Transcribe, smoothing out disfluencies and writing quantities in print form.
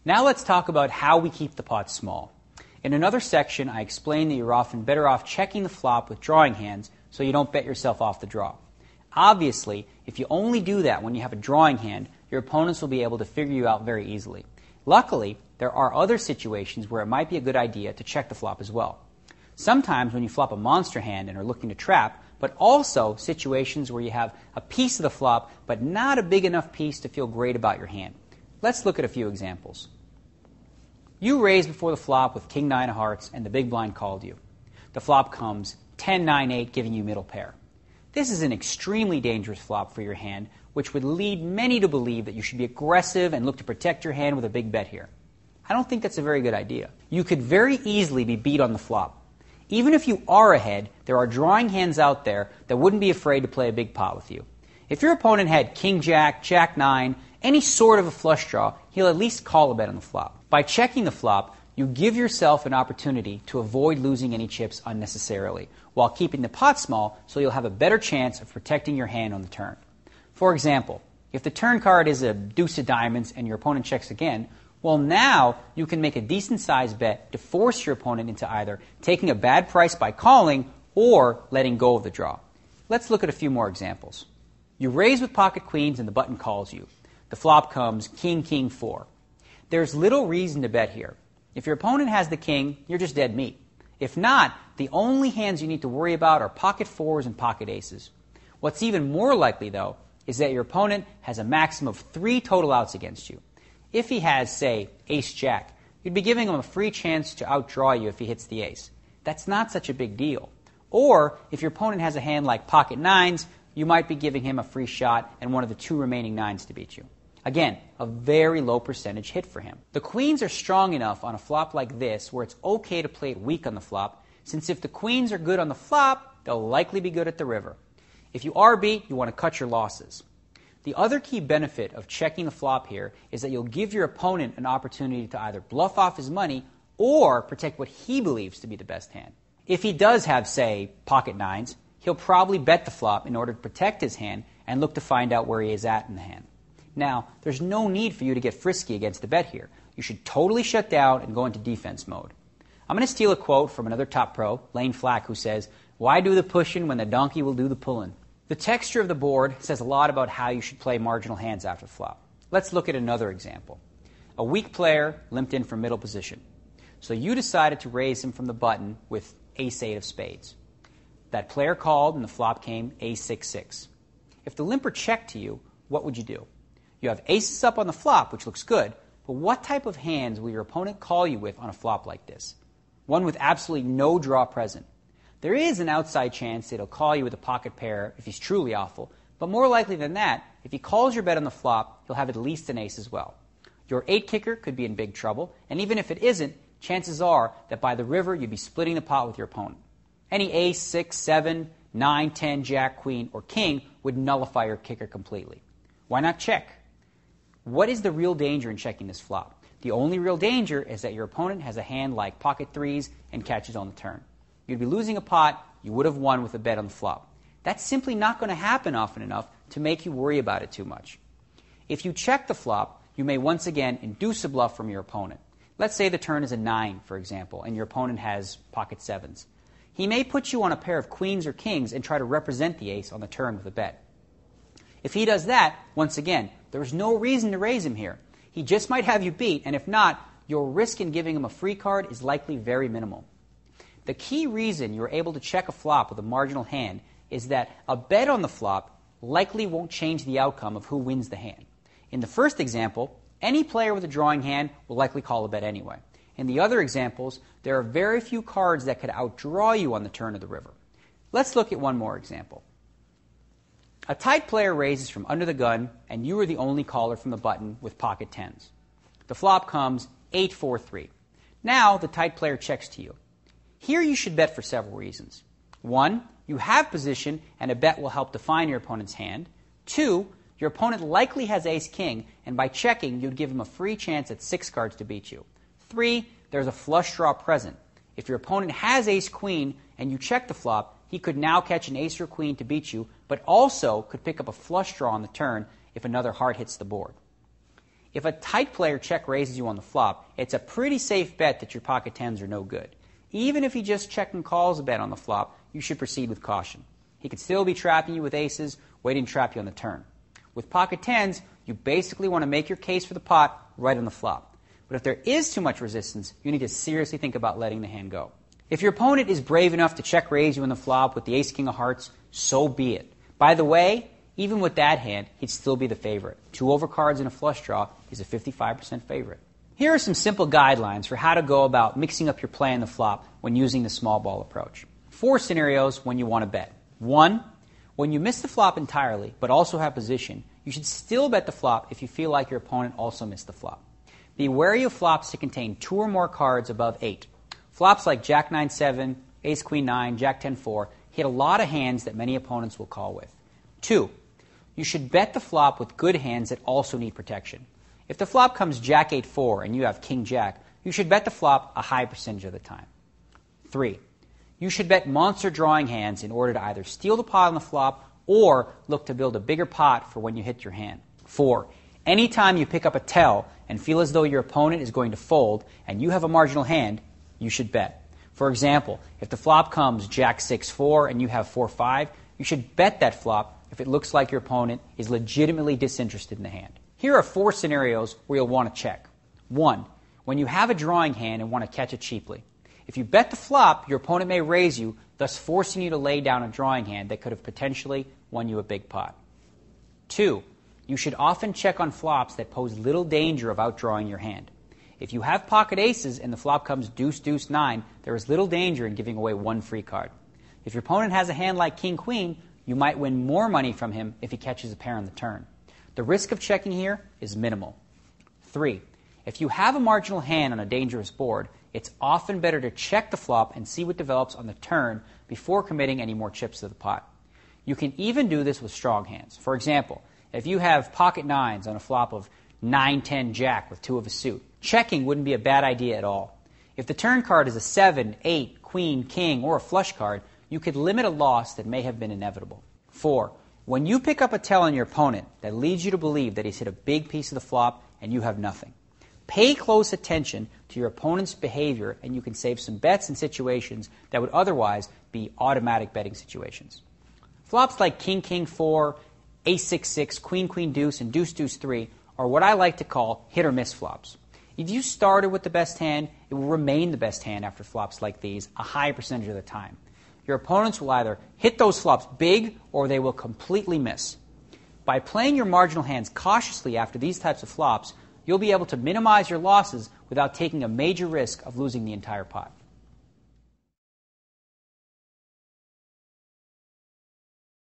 Now let's talk about how we keep the pot small. In another section, I explained that you're often better off checking the flop with drawing hands so you don't bet yourself off the draw. Obviously, if you only do that when you have a drawing hand, your opponents will be able to figure you out very easily. Luckily, there are other situations where it might be a good idea to check the flop as well. Sometimes when you flop a monster hand and are looking to trap, but also situations where you have a piece of the flop but not a big enough piece to feel great about your hand. Let's look at a few examples. You raise before the flop with king-9 of hearts and the big blind called you. The flop comes 10-9-8, giving you middle pair. This is an extremely dangerous flop for your hand, which would lead many to believe that you should be aggressive and look to protect your hand with a big bet here. I don't think that's a very good idea. You could very easily be beat on the flop. Even if you are ahead, there are drawing hands out there that wouldn't be afraid to play a big pot with you. If your opponent had king-jack, jack-9, any sort of a flush draw, he'll at least call a bet on the flop. By checking the flop, you give yourself an opportunity to avoid losing any chips unnecessarily, while keeping the pot small so you'll have a better chance of protecting your hand on the turn. For example, if the turn card is a deuce of diamonds and your opponent checks again, well, now you can make a decent-sized bet to force your opponent into either taking a bad price by calling or letting go of the draw. Let's look at a few more examples. You raise with pocket queens and the button calls you. The flop comes king, 4. There's little reason to bet here. If your opponent has the king, you're just dead meat. If not, the only hands you need to worry about are pocket 4s and pocket aces. What's even more likely, though, is that your opponent has a maximum of 3 total outs against you. If he has, say, ace-jack, you'd be giving him a free chance to outdraw you if he hits the ace. That's not such a big deal. Or, if your opponent has a hand like pocket 9s, you might be giving him a free shot and one of the 2 remaining 9s to beat you. Again, a very low percentage hit for him. The queens are strong enough on a flop like this where it's okay to play it weak on the flop, since if the queens are good on the flop, they'll likely be good at the river. If you are beat, you want to cut your losses. The other key benefit of checking the flop here is that you'll give your opponent an opportunity to either bluff off his money or protect what he believes to be the best hand. If he does have, say, pocket 9s, he'll probably bet the flop in order to protect his hand and look to find out where he is at in the hand. Now, there's no need for you to get frisky against the bet here. You should totally shut down and go into defense mode. I'm going to steal a quote from another top pro, Lane Flack, who says, "Why do the pushing when the donkey will do the pulling?" The texture of the board says a lot about how you should play marginal hands after the flop. Let's look at another example. A weak player limped in from middle position. So you decided to raise him from the button with ace-8 of spades. That player called and the flop came ace-6-6. If the limper checked to you, what would you do? You have aces up on the flop, which looks good, but what type of hands will your opponent call you with on a flop like this? One with absolutely no draw present. There is an outside chance that he'll call you with a pocket pair if he's truly awful, but more likely than that, if he calls your bet on the flop, he'll have at least an ace as well. Your 8 kicker could be in big trouble, and even if it isn't, chances are that by the river you'd be splitting the pot with your opponent. Any ace, 6, 7, 9, 10, jack, queen, or king would nullify your kicker completely. Why not check? What is the real danger in checking this flop? The only real danger is that your opponent has a hand like pocket 3s and catches on the turn. You'd be losing a pot you would have won with a bet on the flop. That's simply not going to happen often enough to make you worry about it too much. If you check the flop, you may once again induce a bluff from your opponent. Let's say the turn is a 9, for example, and your opponent has pocket 7s. He may put you on a pair of queens or kings and try to represent the ace on the turn with a bet. If he does that, once again, there's no reason to raise him here. He just might have you beat, and if not, your risk in giving him a free card is likely very minimal. The key reason you're able to check a flop with a marginal hand is that a bet on the flop likely won't change the outcome of who wins the hand. In the first example, any player with a drawing hand will likely call a bet anyway. In the other examples, there are very few cards that could outdraw you on the turn of the river. Let's look at one more example. A tight player raises from under the gun, and you are the only caller from the button with pocket 10s. The flop comes 8-4-3. Now the tight player checks to you. Here you should bet for several reasons. 1, you have position and a bet will help define your opponent's hand. 2, your opponent likely has ace-king, and by checking, you'd give him a free chance at 6 cards to beat you. 3, there's a flush draw present. If your opponent has ace-queen and you check the flop, he could now catch an ace or queen to beat you, but also could pick up a flush draw on the turn if another heart hits the board. If a tight player check raises you on the flop, it's a pretty safe bet that your pocket tens are no good. Even if he just check and calls a bet on the flop, you should proceed with caution. He could still be trapping you with aces, waiting to trap you on the turn. With pocket tens, you basically want to make your case for the pot right on the flop. But if there is too much resistance, you need to seriously think about letting the hand go. If your opponent is brave enough to check raise you on the flop with the ace-king of hearts, so be it. By the way, even with that hand, he'd still be the favorite. 2 overcards and a flush draw is a 55% favorite. Here are some simple guidelines for how to go about mixing up your play on the flop when using the small ball approach. 4 scenarios when you want to bet. 1. When you miss the flop entirely, but also have position, you should still bet the flop if you feel like your opponent also missed the flop. Be wary of flops that contain 2 or more cards above 8. Flops like Jack 9-7, Ace Queen 9, Jack 10-4 hit a lot of hands that many opponents will call with. 2. You should bet the flop with good hands that also need protection. If the flop comes Jack 8-4 and you have King Jack, you should bet the flop a high percentage of the time. 3. You should bet monster drawing hands in order to either steal the pot on the flop or look to build a bigger pot for when you hit your hand. 4. Anytime you pick up a tell and feel as though your opponent is going to fold and you have a marginal hand, you should bet. For example, if the flop comes Jack 6-4 and you have 4-5, you should bet that flop if it looks like your opponent is legitimately disinterested in the hand. Here are 4 scenarios where you'll want to check. 1. When you have a drawing hand and want to catch it cheaply. If you bet the flop, your opponent may raise you, thus forcing you to lay down a drawing hand that could have potentially won you a big pot. 2. You should often check on flops that pose little danger of outdrawing your hand. If you have pocket aces and the flop comes deuce-deuce-9, there is little danger in giving away 1 free card. If your opponent has a hand like king-queen, you might win more money from him if he catches a pair on the turn. The risk of checking here is minimal. 3. If you have a marginal hand on a dangerous board, it's often better to check the flop and see what develops on the turn before committing any more chips to the pot. You can even do this with strong hands. For example, if you have pocket nines on a flop of 9-10 Jack with 2 of a suit, checking wouldn't be a bad idea at all. If the turn card is a 7, 8, Queen, King, or a flush card, you could limit a loss that may have been inevitable. 4. When you pick up a tell on your opponent that leads you to believe that he's hit a big piece of the flop and you have nothing, pay close attention to your opponent's behavior and you can save some bets in situations that would otherwise be automatic betting situations. Flops like King, King 4, Ace 6-6, Queen, Queen deuce, and Deuce, Deuce 3 are what I like to call hit or miss flops. If you started with the best hand, it will remain the best hand after flops like these a high percentage of the time. Your opponents will either hit those flops big or they will completely miss. By playing your marginal hands cautiously after these types of flops, you'll be able to minimize your losses without taking a major risk of losing the entire pot.